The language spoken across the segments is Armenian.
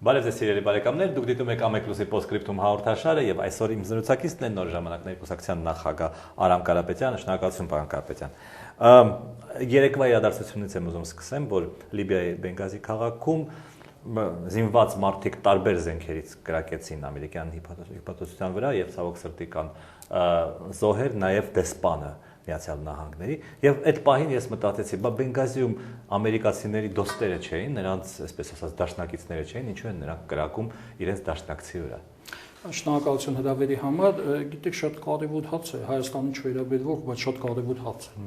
Բարև ձեզ սիրելի բարեկամներ, դուք դիտում եք Ամեկլուսի Պոստսկրիպտում հաղորդաշարը եւ այսօր իմ զրուցակիցն է նոր ժամանակների կուսակցության նախագահ Արամ Կարապետյանը, շնորհակալություն պարոն Կարապետյան։ Երեկվա իրադարձությունից եմ ուզում սկսեմ, որ Լիբիայի Բենգազի քաղաքում զինված մարդիկ տարբեր զենքերից կրակեցին ամերիկյան հիպոթեզության վրա եւ ցավոք սրտի կան զոհեր, նաեւ դեսպանը Միացյալ Նահանգների եւ այդ պահին ես մտածեցի, բա Բենգազիում ամերիկացիների դոստերը չէին, նրանց, այսպես ասած, դաշնակիցները չէին, ինչու են նրանք կրակում իրենց դաշնակցի վրա։ Շնորհակալություն հրավերի համար, գիտեք, շատ կարևոր հարց է, Հայաստանին չվերաբերվող, բայց շատ կարևոր հարց է։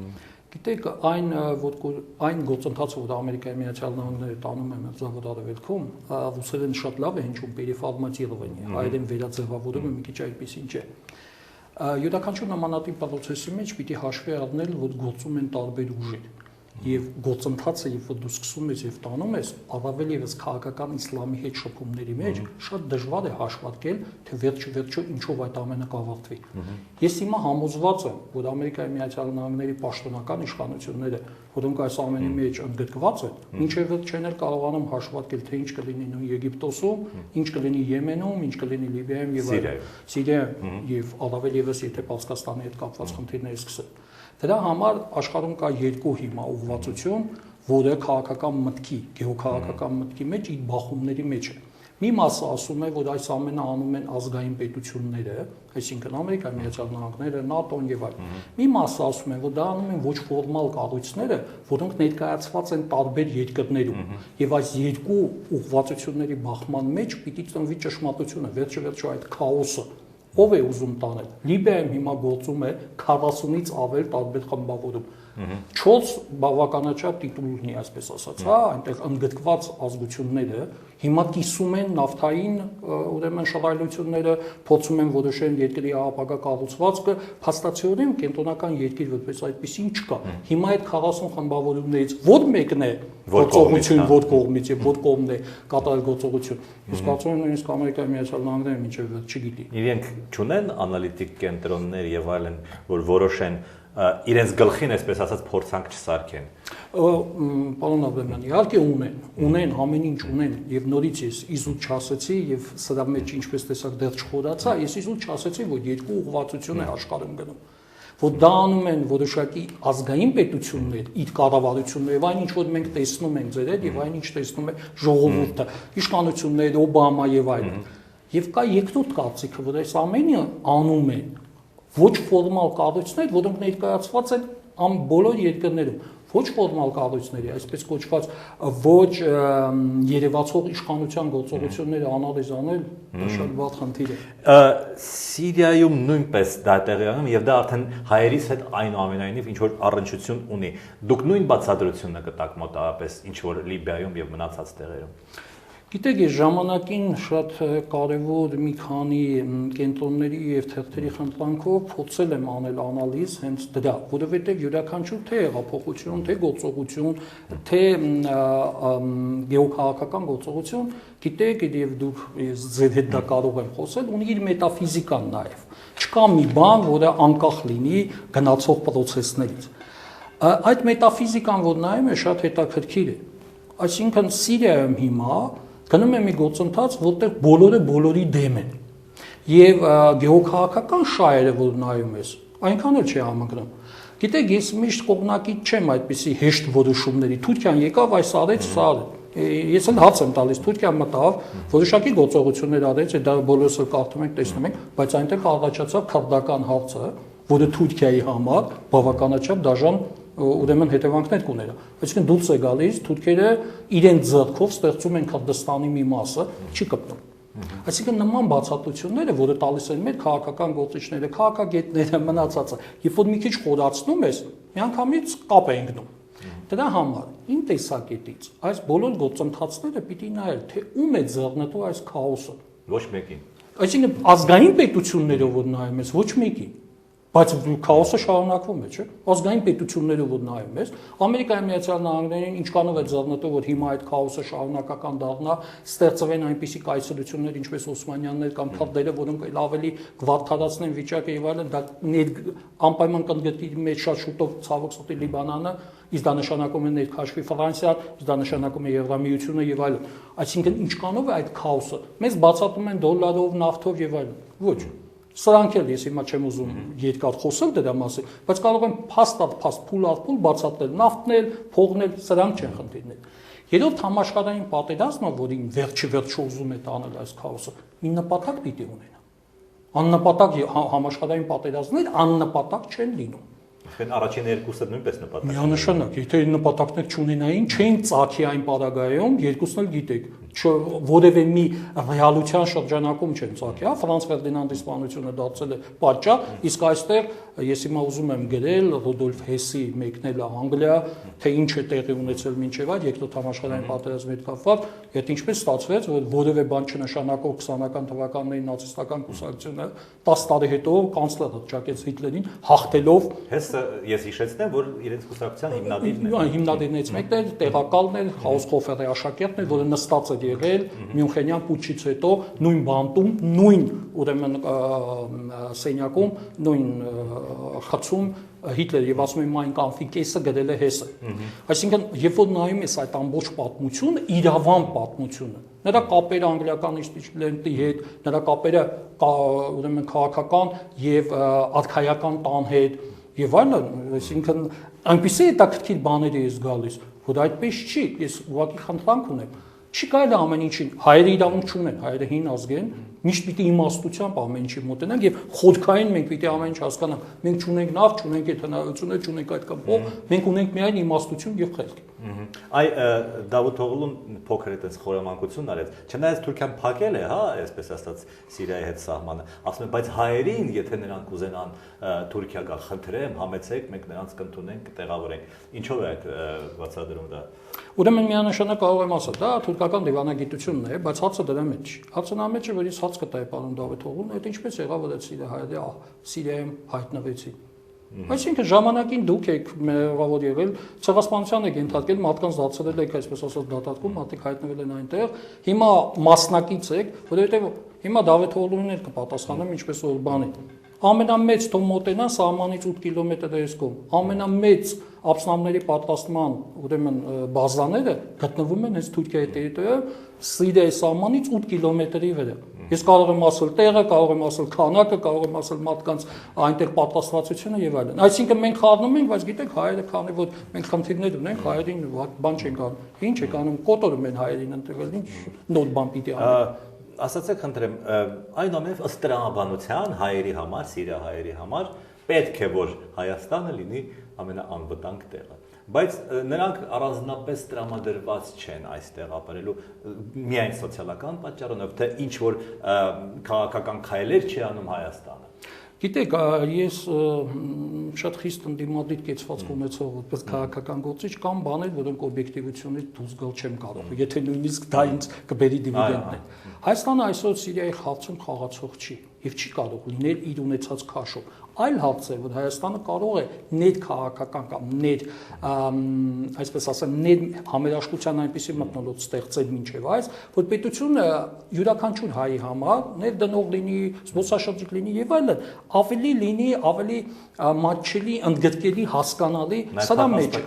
Գիտեք, այն գործընթացը, որ Ամերիկայի Միացյալ Նահանգները տանում են Մերձավոր Արևելքում, ռուսերեն շատ լավ է հնչում переформатирование, հայերեն վերաձևավորումը մի քիչ այդպեսին չէ։ Յուրաքանչյուր նմանատիպ պրոցեսի մեջ պիտի հաշվի առնել, որ գործում են տարբեր ուժեր եւ գործընթացը, երբ որ դու սկսում ես եւ տանում ես, առավել եւս քաղաքական իսլամի հետ շփումների մեջ շատ դժվար է հաշվարկել, թե վերջ-վերջո ինչով այդ ամենը կավարտվի։ Ես հիմա համոզված եմ, որ Ամերիկայի Միացյալ Նահանգների պաշտոնական իշխանությունները, որոնք այս ամենի մեջ ընդգրկված են, մինչև վերջ չեն կարողանում հաշվարկել, թե ինչ կլինի նույն Եգիպտոսում, ինչ կլինի Եմենում, ինչ կլինի Լիբիայում եւ Սիրիայում եւ առավել եւս եթե Պարսկաստանի հետ կապված խնդիրներ սկսեն։ Դրա համար աշխարհում կա երկու հիմա ուղղվածություն, որը քաղաքական մտքի, գեոքաղաքական մտքի մեջ իր բախումների մեջ է։ Մի մասը ասում է, որ այս ամենը անում են ազգային պետությունները, այսինքն Ամերիկայի Միացյալ Նահանգները, ՆԱՏՕ-ն եւ այլն։ Մի մասը ասում է, որ դա անում են ոչ ֆորմալ կառույցները, որոնք ներկայացված են տարբեր երկրներում, եւ այս երկու ուղղվածությունների բախման մեջ պիտի ծնվի ճշմարտությունը, վերջ-վերջո այդ քաոսը ով է ուզում տանել։ Լիբիայում հիմա գործում է 40-ից ավել տարբեր խմբավորում։ 4 բավականաչափ տիտուլ ունի, այսպես ասած, հա, այնտեղ ընդգրկված ազգությունները հիմա կիսում են նավթային, ուրեմն շռայլությունները, փորձում են որոշել երկրի ապագա կառուցվածքը, փաստացիորեն կենտրոնական երկիր որպես այդպեսին չկա։ Հիմա այդ 40 խմբավորումներից ոչ մեկն է գործողություն, որ կողմից եւ որ կողմն է կատարել գործողություն։ Ես կարծում եմ նույնիսկ Ամերիկայի Միացյալ Նահանգները մինչև չգիտի։ Իրենք չունեն անալիտիկ կենտրոններ եւ այլն, որ որոշեն իրենց գլխին, այսպես ասած, փորձանք չսարքեն։ Պարոն Աբրամյան, իհարկե ունեն, ամեն ինչ ունեն եւ նորից ես իզուտ չասեցի եւ սրա մեջ ինչպես տեսակ դեռ չխորացա, ես իզուտ չասեցի, որ երկու ուղղվածություն է աշխարհում գնում, որ դա անում են որոշակի ազգային պետություններ, իր կառավարությունները եւ այն ինչ որ մենք տեսնում ենք ձեր հետ եւ այն ինչ տեսնում է ժողովուրդը, իշխանությունները, Օբամա եւ այլն։ Եվ կա երկրորդ կարծիքը, որ այս ամենը անում են ոչ ֆորմալ կառույցներ, որոնք ներկայացված են բոլոր երկրներում, ոչ ֆորմալ կառույցների, այսպես կոչված ոչ երևացող իշխանության գործողությունները անալիզ անել, դա շատ վատ խնդիր է։ Սիրիայում նույնպես դա տեղի անում եւ դա արդեն հայերիս հետ այնուամենայնիվ ինչ որ առնչություն ունի։ Դուք նույն բացատրությունը կտաք մոտավորապես ինչ որ Լիբիայում եւ մնացած տեղերում։ Գիտեք, ես ժամանակին շատ կարևոր մի քանի կենտրոնների եւ թերթերի խնդրանքով փորձել եմ անել անալիզ հենց դրա, որովհետեւ յուրաքանչյուր թե հեղափոխություն, թե գործողություն, թե գեոքաղաքական գործողություն, գիտեք, եւ դուք ձեր հետ դա կարող եմ խոսել, ունի իր մետաֆիզիկան նաեւ։ Չկա մի բան, որը անկախ լինի գնացող պրոցեսներից։ Այդ մետաֆիզիկան, որ նայում է, շատ հետաքրքիր է։ Այսինքն Սիրիայում հիմա գնում է մի գործընթաց, որտեղ բոլորը բոլորի դեմ են։ Եվ գեոքաղաքական շահերը, որ նայում ես, այնքան էլ չի համընկնում։ Գիտեք, ես միշտ կողմնակից չեմ այդպիսի հեշտ որոշումների։ Թուրքիան եկավ, այս արեց, սա արեց։ Ես էլ հաց եմ տալիս, Թուրքիան մտավ, որոշակի գործողություններ արեց, դա բոլորս էլ կարդում ենք, տեսնում ենք, բայց այնտեղ առաջացավ քրդական հարցը, որը Թուրքիայի համար բավականաչափ դաժան ուրեմն հետևանքներ կուներ։ Այսինքն դուրս է գալիս, թուրքերը իրենց ձեռքով ստեղծում են Քրդստանի մի մասը, չի կպտում։ Այսինքն նման բացատրությունները, որը տալիս են մեր քաղաքական գործիչները, քաղաքագետները, մնացածը, երբ որ մի քիչ խորացնում ես, միանգամից կապ է ընկնում։ Դրա համար իմ տեսակետից այս բոլոր գործընթացները պիտի նայել, թե ում է ձեռնտու այս քաոսը։ Ոչ մեկին։ Այսինքն ազգային պետություններով որ նայում ես, ոչ մեկին։ Բայց քաոսը շարունակվում է, չէ՞։ Ազգային պետությունները որ նայում ես, Ամերիկայի Միացյալ Նահանգներին ինչքանով է ձեռնտու որ հիմա այդ քաոսը շարունակական դառնա, ստեղծվեն այնպիսի կայսրություններ, ինչպես Օսմանյաններ կամ քարդերը, որոնք ավելի վատթարացնեն վիճակը եւ այլն, դա անպայման կընդգրկի մեջ շատ շուտով ցավոք սրտի Լիբանանը, իսկ դա նշանակում է ներքաշվի Ֆրանսիան, իսկ դա նշանակում է Եվրամիությունը եւ այլն։ Այսինքն ինչքանով է այդ քաոսը։ Մեզ բացատրում են դոլարով, նավթով եւ այլն։ Ոչ։ Սրանք էլ ես հիմա չեմ ուզում երկար խոսել դրա մասին, բայց կարող եմ փաստ փուլ բացատրել, նավթն էլ, փողն էլ, սրանք չեն խնդիրներ։ Երրորդ համաշխարհային պատերազմը, որին վերջը ուզում է տանել այս քաոսը, մի նպատակ պիտի ունենա։ Աննպատակ համաշխարհային պատերազմներ աննպատակ չեն լինում։ Այսինքն առաջին երկուսը նույնպես նպատակ։ Միանշանակ, եթե նպատակներ չունենային, չէին ծագի այն պարագայում, երկուսն էլ գիտեք, որևէ մի ռեալության շրջանակում չեն ծագի, հա, Ֆրանց Ֆերդինանդի սպանությունը դարձել է պատճառ, իսկ այստեղ ես հիմա ուզում եմ գրել Ռուդոլֆ Հեսի մեկնելը Անգլիա, թե ինչ է տեղի ունեցել մինչև այդ երկրորդ համաշխարհային պատերազմի հետ կապված, այդ ինչպես ստացվեց, որ որևէ բան չնշանակող 20-ական թվականների նացիստական կուսակցությունը 10 տարի հետո կանցլեր հռչակեց Հիտլերին, հաղթելով Հեսը ես հիշեցնեմ, որ իրենց կուսակցության հիմնադիրն է։ Հիմնադիրներից մեկն է, տեղակալն է, Հաուսխոֆերի աշակերտն է, որը նստած է եղել Մյունխենյան պուտչից հետո նույն բանտում, նույն ուրեմն սենյակում, նույն խցում Հիտլերը եւ ասում եմ Mein Kampf-ի կեսը գրել է Հեսը։ Այսինքն, երբ որ նայում ես այդ ամբողջ պատմությունը, իրավան պատմությունը, նրա կապերը անգլիական իշխանների հետ, նրա կապերը ուրեմն քաղաքական եւ արքայական տան հետ եւ այլն, այսինքն այնպեսի հետաքրքիր բաներ է գալիս, որ այդպես չի, ես ուղղակի խնդրանք ունեմ։ Չի կարելի ամեն ինչին, հայերը իրավունք չունեն, հայերը հին ազգ են, միշտ պիտի իմաստությամբ ամեն ինչի մոտենանք եւ խորքային մենք պիտի ամեն ինչ հասկանանք։ Մենք չունենք նավ, չունենք այդ հնարավորությունը, չունենք այդ կապով, մենք ունենք միայն իմաստություն եւ խելք։ Այ Դավիթ Օղլուն փոքր այդպես խորամանկություն արեց։ Չնայած Թուրքիան փակել է, հա, այսպես ասած Սիրիայի հետ սահմանը, ասում են, բայց հայերին, եթե նրանք ուզենան Թուրքիա գալ, խնդրեմ, համեցեք, մենք նրանց կընդունենք, կտեղավորենք։ Ինչով է այդ բացատրում դա։ Ուրեմն միանշանակ կարող եմ ասել, դա թուրքական դիվանագիտությունն է, բայց հացը դրա մեջ չի։ Հացը նա մեջ է, որ ես հաց կտայի պարոն Դավիթ Օղլուն, այդ ինչպես եղավ, որ այդ հայերը Սիրիայում հայտնվեցին։ Այսինքն ժամանակին դուք եք մեղավոր եղել, ցեղասպանության եք ենթարկել, մարդկանց դարձրել եք, այսպես ասած, դատարկում, մարդիկ հայտնվել են այնտեղ։ Հիմա մասնակից եք, որովհետև հիմա Դավիթ Օղլունն էլ կպատասխանեմ, ինչպես որ բանի։ Ամենամեծ թող մոտենա սահմանից 8 կիլոմետր էսկում։ Ամենամեծ ապստամբների պատրաստման ուրեմն բազաները գտնվում են հենց Թուրքիայի տերիտորիայում, Սիրիայի սահմանից 8 կիլոմետրի վրա։ Ես կարող եմ ասել տեղը, կարող եմ ասել քանակը, կարող եմ ասել մարդկանց այնտեղ պատրաստվածությունը եւ այլն։ Այսինքն մենք խառնում ենք, բայց գիտեք հայերը քանի որ մենք խնդիրներ ունենք, հայերին բան չենք անում։ Ինչ եք անում, կոտորում են հայերին ընտրվել, ինչ նոր բան պիտի անեն։ Ասացեք խնդրեմ, այնուամենայնիվ ըստ տրամաբանության հայերի համար, Սիրիա հայերի համար պետք է որ Հայաստանը լինի ամենաանվտանգ տեղը։ Բայց նրանք առանձնապես տրամադրված չեն այստեղ ապրելու միայն սոցիալական պատճառով, թե ինչ որ քաղաքական քայլեր չի անում Հայաստանը։ Գիտեք, ես շատ խիստ ընդդիմադիր կեցվածք ունեցող որպես քաղաքական գործիչ կամ բաներ, որոնք օբյեկտիվությունից դուրս գալ չեմ կարող, եթե նույնիսկ դա ինձ կբերի դիվիդենտներ։ Հայաստանը այսօր Սիրիայի խաղացում խաղացող չի եւ չի կարող լինել իր ունեցած քաշով։ Այլ հարց է, որ Հայաստանը կարող է ներ քաղաքական կամ ներ, այսպես ասեմ, ներ համերաշխության այնպիսի մթնոլորտ ստեղծել մինչև այս, որ պետությունը յուրաքանչյուր հայի համար ներ դնող լինի, զբոսաշրջիկ լինի եւ այլն, ավելի լինի, ավելի մատչելի, ընդգրկելի, հասկանալի, սրա մեջ։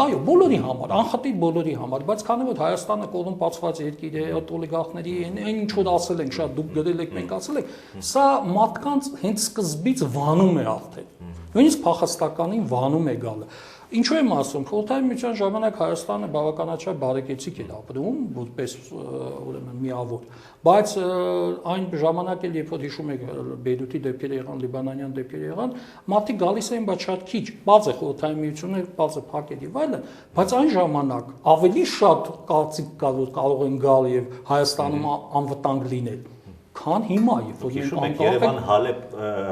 Այո, բոլորի համար, անխտիր բոլորի համար, բայց քանի որ Հայաստանը կոռումպացված երկիր է, օլիգարխների այն ինչ որ ասել ենք, շատ դուք գրել եք, մենք ասել ենք, սա մարդկանց հենց սկզբից վանում է արդեն։ Նույնիսկ փախստականին վանում է գալը։ Ինչու եմ ասում, խորհրդային միության ժամանակ Հայաստանը բավականաչափ բարեկեցիկ էր ապրում, որպես ուրեմն միավոր, բայց այն ժամանակ էլ երբ որ հիշում եք Բեյրութի դեպքերը եղան, լիբանանյան դեպքերը եղան, մարդիկ գալիս էին, բայց շատ քիչ, բաց է խորհրդային միությունը, բաց է փակել եւ այլն, բայց այն ժամանակ ավելի շատ կարծիք կար, որ կարող են գալ եւ Հայաստանում անվտանգ լինել, քան հիմա, երբ որ մենք անկախ ենք Երևան-Հալեբ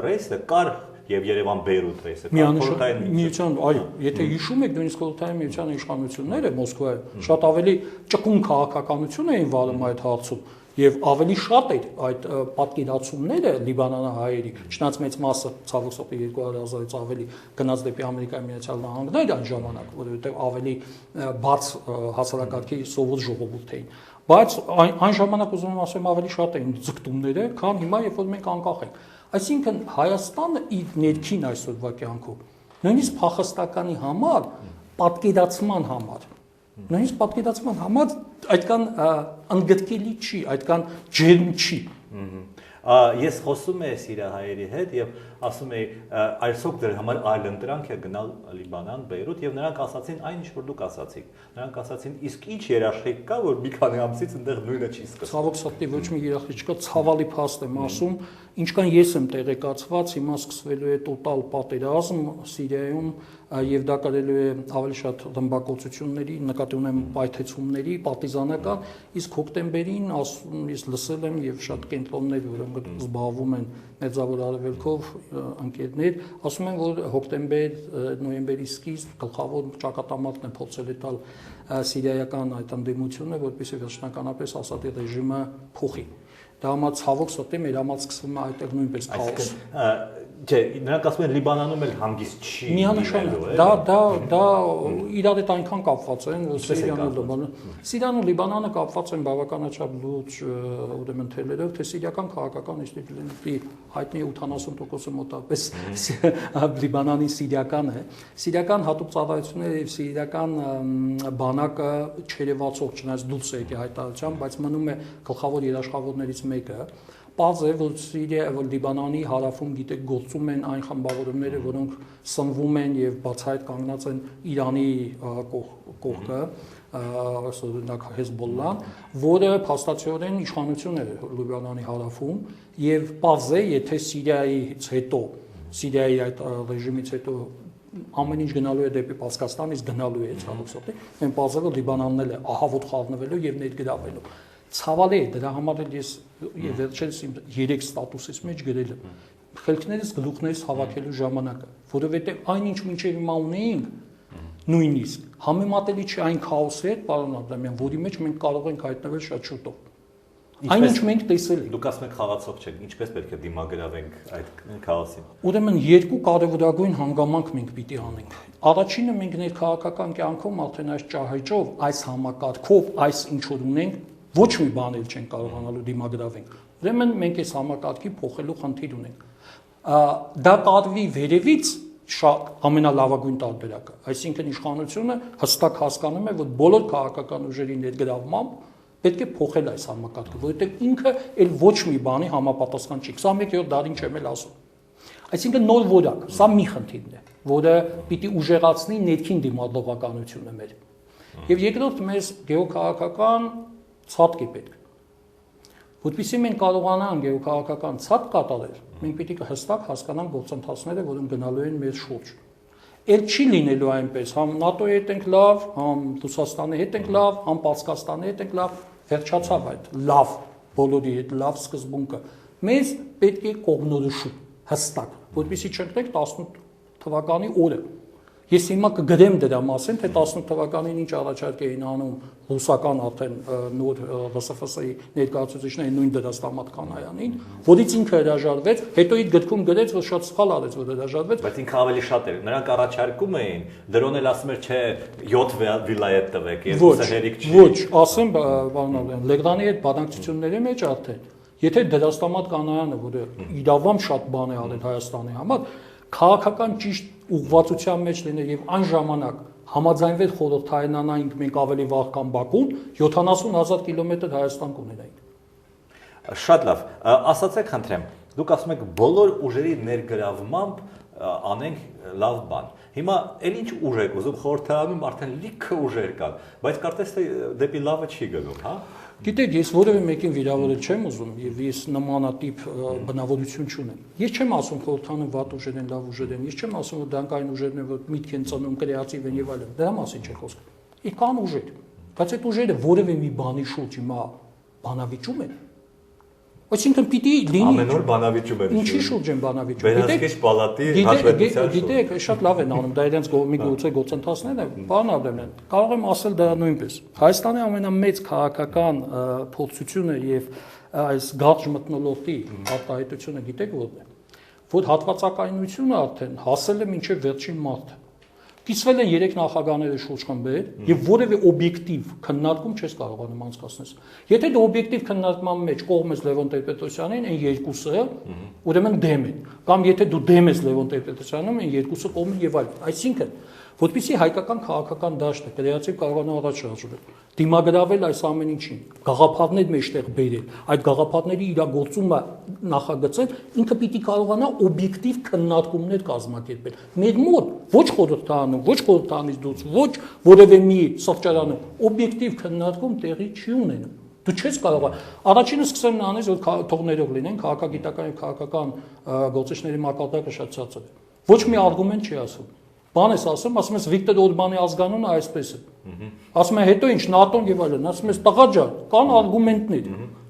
ռեյսը կար եւ Երևան-Բեյրութ ռեյսը խորհրդային միության, այո, եթե հիշում եք նույնիսկ խորհրդային միության իշխանությունները Մոսկվայում շատ ավելի ճկուն քաղաքականություն էին վարում այդ հարցում Եվ ավելի շատ էր այդ պատկերացումները լիբանանահայերի, չնայած մեծ մասը ցավոք սրտի 200,000-ից ավելի գնաց դեպի Ամերիկայի Միացյալ Նահանգներ այն ժամանակ, որովհետև ավելի բարձ հասարակարգի սովոր ժողովուրդ էին։ Բայց այն ժամանակ ուզում եմ ասեմ ավելի շատ էին ձգտումները, քան հիմա, երբ որ մենք անկախ ենք։ Այսինքն Հայաստանը իր ներքին այսօրվա կյանքով, նույնիսկ փախստականի համար, պատկերացման համար, նույնիսկ պատկերացման համար այդքան ընդգրկելի չի, այդքան ջերմ չի։ Ես խոսում եմ սիրիահայերի հետ եւ ասում էի այսօք դեր համար այլ ընտրանք է գնալ Լիբանան, Բեյրութ եւ նրանք ասացին այն ինչ որ դուք ասացիք։ Նրանք ասացին իսկ ինչ երաշխիք կա որ մի քանի ամսից այնտեղ նույնը չի սկսվում։ Ցավոք սրտի ոչ մի երաշխիք չկա, ցավալի փաստ եմ ասում, ինչքան ես եմ տեղեկացված, հիմա սկսվելու է տոտալ պատերազմ Սիրիայում եւ դա կարելի է ավելի շատ ռմբակոծությունների, նկատի ունեմ պայթեցումների, պարտիզանական, իսկ հոկտեմբերին ես լսել եմ եւ շատ կենտրոններ, որոնք զբաղվում են Մեծավոր Արևելքով ընկերներ, ասում են, որ հոկտեմբեր, նոյեմբերի սկիզբ գլխավոր ճակատամարտն է փորձել է տալ սիրիայական այդ ընդդիմությունը, որպեսզի վերջնականապես Ասադի ռեժիմը փոխի։ Դա համար ցավոք սրտի մեր համար սկսվում է այդտեղ նույնպես քաոս։ Չէ, նրանք ասում են Լիբանանում էլ հանգիստ չի։ Միանշանակ, դա իրար հետ այնքան կապված են, որ Սիրիան ու Լիբանանը կապված են բավականաչափ լուրջ ուրեմն թելերով, թե սիրիական քաղաքական ինստիտուտների հայտնի 80%-ը մոտավորապես Լիբանանի սիրիական է։ Սիրիական հատուկ ծառայությունները եւ սիրիական բանակը չերևացող չնայած դուրս է եկել հայտարարությամբ, բայց մնում է գլխավոր երաշխավորներից մեկը։ Պարզ է, որ Սիրիա, որ Լիբանանի հարավում գիտեք գործում են այն խմբավորումները, որոնք սնվում են եւ բացահայտ կանգնած են Իրանի կողքը, օրինակ Հեզբոլլան, որը փաստացիորեն իշխանություն է Լիբանանի հարավում եւ պարզ է, եթե Սիրիայից հետո, Սիրիայի այդ ռեժիմից հետո ամեն ինչ գնալու է դեպի Պարսկաստան, իսկ գնալու է ցավոք սրտի, մենք պարզ է, որ Լիբանանն էլ է ահավոր խառնվելու եւ ներգրավելու։ Ցավալի է, դրա համար էլ ես վերջերս իմ 3 ստատուսից մեջ գրել եմ խելքներս գլուխներս հավաքելու ժամանակը, որովհետև այնինչ մինչև հիմա ունեինք նույնիսկ համեմատելի չի այն քաոսի հետ, պարոն Աբրամյան, որի մեջ մենք կարող ենք հայտնվել շատ շուտով։ Այնինչ մենք տեսել ենք։ Դուք ասում եք խաղացող չեք, ինչպես պետք է դիմագրավենք այդ քաոսին։ Ուրեմն երկու կարևորագույն հանգամանք մենք պիտի անենք։ Առաջինը մենք ներքաղաքական կյանքում արդեն այս ճահիճով, այս համակարգով, այս ինչ որ ունենք, ոչ մի բան էլ չեն կարողանալու դիմագրավենք։ Ուրեմն մենք այս համակարգի փոխելու խնդիր ունենք։ Դա կարվի վերևից շատ ամենալավագույն տարբերակը, այսինքն իշխանությունը հստակ հասկանում է, որ բոլոր քաղաքական ուժերի ներգրավմամբ պետք է փոխել այս համակարգը, որովհետև ինքը էլ ոչ մի բանի համապատասխան չի։ 21-րդ դարին չեմ էլ ասում։ Այսինքն նոր որակ, սա մի խնդիրն է, որը պիտի ուժեղացնի ներքին դիմադրողականությունը մեր։ Եվ երկրորդ մեզ գեոքաղաքական ցածկ է պետք։ Որպեսզի մենք կարողանանք գեոքաղաքական ցածկ կատարել, մենք պիտի հստակ հասկանանք գործընթացները, որոնք գնալու են մեր շուրջ։ Էլ չի լինելու այնպես, համ ՆԱՏՕ-ի հետ ենք լավ, համ Ռուսաստանի հետ ենք լավ, համ Պարսկաստանի հետ ենք լավ, վերջացավ այդ լավ բոլորի հետ լավ սկզբունքը։ Մեզ պետք է կողմնորոշում հստակ, որպեսզի չընկնենք 18 թվականի օրը։ Ես հիմա կգրեմ դրա մասին, թե 18 թվականին ինչ առաջարկ էին անում ռուսական արդեն նոր ՌՍՖՍ-ի ներկայացուցիչները նույն Դրաստամատ Կանայանին, որից ինքը հրաժարվեց, հետո իր գրքում գրեց, որ շատ սխալ արեց, որ հրաժարվեց։ Բայց ինքը ավելի շատ էր։ Նրանք առաջարկում էին, դրոն էլ ասում էր, չէ, 7 վիլայետ տվեք, երկուսը հերիք չի։ Ոչ, ասեմ, պարոն Աբրահամյան, Լեգրանի հետ բանակցությունների մեջ արդեն, եթե Դրաստամատ Կանայանը, որը իրավամբ շատ բան է արել Հայաստանի համար, քաղաքական ճիշտ ուղղվածության մեջ լիներ եւ այն ժամանակ համաձայնվեր խորհրդայնանայինք մենք ավելի վաղ կամ Բաքուն 70,000 կիլոմետր Հայաստան կունենայինք։ Շատ լավ, ասացեք խնդրեմ, դուք ասում եք բոլոր ուժերի ներգրավմամբ անենք լավ բան։ Հիմա էլ ինչ ուժ եք ուզում խորհրդարանում արդեն լիքը ուժեր կան, բայց կարծես թե դեպի լավը չի գնում, հա։ Գիտեք, ես որևէ մեկին վիրավորել չեմ ուզում եւ ես նմանատիպ բնավորություն չունեմ։ Ես չեմ ասում խորհրդանում վատ ուժեր են, լավ ուժեր են, ես չեմ ասում որ դրանք այն ուժերն են, որ միտք են ծնում, կրեատիվ են եւ այլն։ Դրա մասին չէ խոսքը։ Իսկ կան ուժեր, բայց այդ ուժերը որևէ մի բանի շուրջ հիմա բանավիճում են։ Այսինքն պիտի լինի ամեն օր բանավիճում են։ Ինչի շուրջ են բանավիճում։ Վերահսկիչ պալատի հաշվետվության շուրջ։ Գիտեք, շատ լավ են անում, դա իրենց մի գործընթացներն են, բան Աբրամյան։ Կարող եմ ասել դա նույնպես։ Հայաստանի ամենամեծ քաղաքական փորձությունը եւ այս գաղջ մթնոլորտի արտահայտությունը գիտեք որն է։ Որ հատվածակայնությունը արդեն հասել է մինչև վերջին մարտը։ Կիսվել են 3 նախագահները շուրջ խմբեր եւ որևէ օբյեկտիվ քննարկում չես կարողանում անցկացնել։ Եթե դու օբյեկտիվ քննարկման մեջ կողմ ես Լևոն Տեր-Պետրոսյանին, այն երկուսը ուրեմն դեմ են, կամ եթե դու դեմ ես Լևոն Տեր-Պետրոսյանին, այն երկուսը կողմ են եւ այլն։ Այսինքն, որպեսզի հայկական քաղաքական դաշտը կրեատիվ կարողանա առաջ շարժվել, դիմագրավել այս ամեն ինչին, գաղափարներ մեջտեղ բերել, այդ գաղափարների իրագործումը նախագծել, ինքը պիտի կարողանա օբյեկտիվ քննարկումներ կազմակերպել։ Մեր մոտ ոչ խորհրդարանում, ոչ խորհրդարանից դուրս, ոչ որևէ մի սրճարանում օբյեկտիվ քննարկում տեղի չի ունենում։ Դու չես կարող։ Առաջինը սկսեմ նրանից, որ թողներով լինեն, քաղաքագիտական եւ քաղաքական գործիչների մակարդակը շատ ցածր է։ Ոչ մի արգումենտ չի ասում։ Բան ես ասում ես Վիկտոր Օրբանի ազգանունը այսպես է։ Ասում է հետո ինչ ՆԱՏՕ-ն եւ այլն, ասում ես տղա ջան, կան արգումենտներ։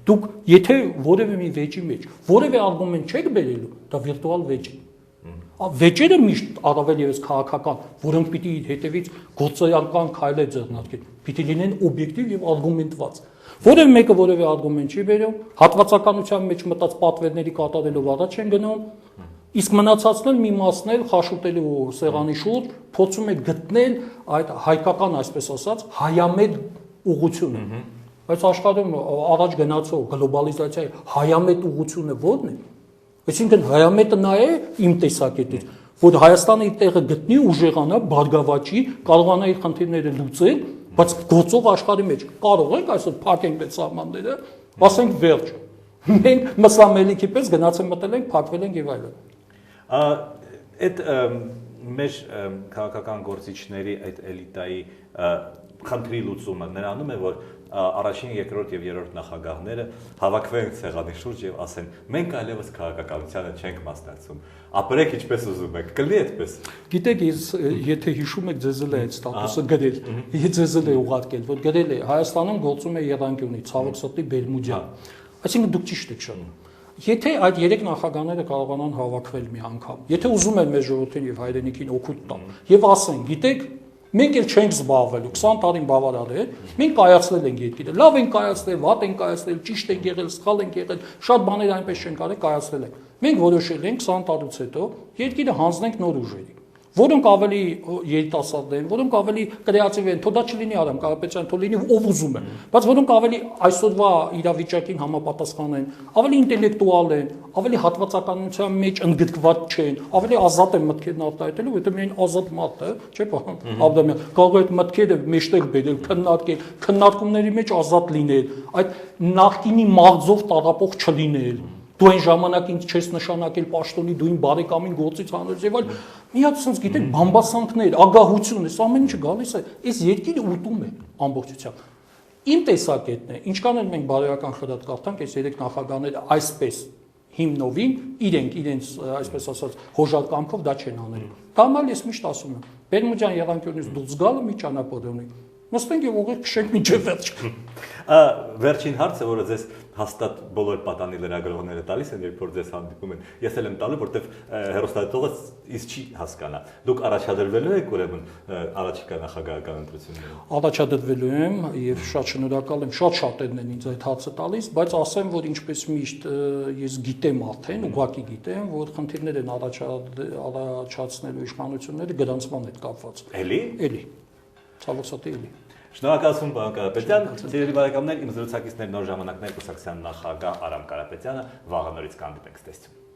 Դուք եթե որևէ մի վեճի մեջ որևէ արգումենտ չեք բերելու, դա վիրտուալ վեճ է։ Վեճերը միշտ առավել եւս քաղաքական, որոնք պիտի հետևից գործողական քայլեր ձեռնարկեն, պիտի լինեն օբյեկտիվ եւ արգումենտված։ Որևէ մեկը որևէ արգումենտ չի բերում, հատվածականության մեջ մտած պատվերների կատարելով առաջ են գնում, իսկ մնացածն մի մասն էլ խաշուտելու սեղանի շուրջ փորձում է գտնել այդ հայկական, այսպես ասած, հայամետ ուղղությունը։ Բայց աշխարհում առաջ գնացող գլոբալիզացիայի հայամետ ուղղությունը ո՞րն է։ Այսինքն հայամետը նա է իմ տեսակետից, որ Հայաստանը իր տեղը գտնի, ուժեղանա, բարգավաճի, կարողանա իր խնդիրները լուծել, բայց գործող աշխարհի մեջ կարող ենք այսօր փակենք այդ սահմանները, ասենք վերջ։ Մենք մսամելիքի պես գնացել մտել ենք, փակվել ենք եւ այլն։ Այդ մեր քաղաքական գործիչների այդ էլիտայի խնդրի լուծումը նրանում է, որ առաջին, երկրորդ եւ երրորդ նախագահները հավաքվեն ցեղանի շուրջ եւ ասեն. մենք այլևս քաղաքականությանը չենք մասնակցում, ապրեք ինչպես ուզում եք, կլինի այդպես։ Գիտեք, եթե հիշում եք, ձեզ էլ է այդ ստատուսը գրել, ձեզ էլ է ուղարկել, որ գրել է Հայաստանում գործում է Եղանկյունի, Ցավոք սրտի Բերմուջյան։ Այսինքն դուք ճիշտ եք շնում։ Եթե այդ 3 նախագահները կարողանան հավաքվել մի անգամ, եթե ուզում են մեր ժողովրդին եւ հայրենիքին օգուտ տալ եւ ասեն, գիտեք, մենք էլ չենք զբաղվելու 20 տարին բավարար է, մենք կայացնել ենք երկիրը, լավ ենք կայացնել, վատ ենք կայացնել, ճիշտ ենք եղել, սխալ ենք եղել, շատ բաներ այնպես չեն կարել կայացնել ենք։ Մենք որոշել ենք 20 տարուց հետո երկիրը հանձնենք նոր ուժերի, որոնք ավելի երիտասարդ են, որոնք ավելի կրեատիվ են, թող դա չլինի Արամ Կարապետյան, թող լինի ով ուզում է, բայց որոնք ավելի այսօրվա իրավիճակին համապատասխան են, ավելի ինտելեկտուալ են, ավելի հատվածականության մեջ ընդգրկված չեն, ավելի ազատ են մտքերն արտահայտելու, որովհետև միայն ազատ մարդը, չէ՞ պարոն Աբրամյան, կարող է այդ մտքերը մեջտեղ բերել, քննարկել, քննարկումների մեջ ազատ լինել, այդ նախկինի մաղձով տարապող չլինել։ Դու այն ժամանակ ինձ չես նշանակել պաշտոնի, դու իմ բարեկամին գործից հանես եւ այլ մի հատ sense գիտեք բամբասանքներ, ագահություն, այս ամեն ինչը գալիս է, այս երկիրը ուտում է ամբողջությամբ։ Իմ տեսակետն է, ինչքան էլ մենք բարոյական խրատ կարդանք, այս 3 նախագահները այսպես հիմնովին իրենց այսպես ասած հոժար կամքով դա չեն անելու։ Դա մալ ես միշտ ասում եմ, Բերմուջյան Եղանկյունից դուրս գալը մի ճանապարհ ունի։ Նստենք եւ ուղիղ քշենք մինչեւ վերջ։ Վերջին հարցը, որը ձեզ հաստատ բոլոր պատանի լրագրողները տալիս են, երբ որ ձեզ հանդիպում են, ես էլ եմ տալու, որտեվ հեռուստադիտողը ինձ չի հասկանա։ Դուք առաջադրվելու եք ուրեմն առաջիկա նախագահական ընտրություններին։ Առաջադրվելու եմ եւ շատ շնորհակալ եմ, շատ շատերն են ինձ այդ հարցը տալիս, բայց ասեմ, որ ինչպես միշտ ես գիտեմ արդեն, ուղղակի գիտեմ, որ խնդիրներ են առաջացնելու իշխանությունները գրանցման հետ կապված։ Էլի։ Ցավոք սրտի էլի։ Շնորհակալություն, պարոն Կարապետյան։ Սիրելի բարեկամներ, իմ զրուցակիցներ նոր ժամանակներ կուսակցության նախագահ Արամ Կարապետյանը, վաղը նորից կհանդիպենք, ցտեսություն։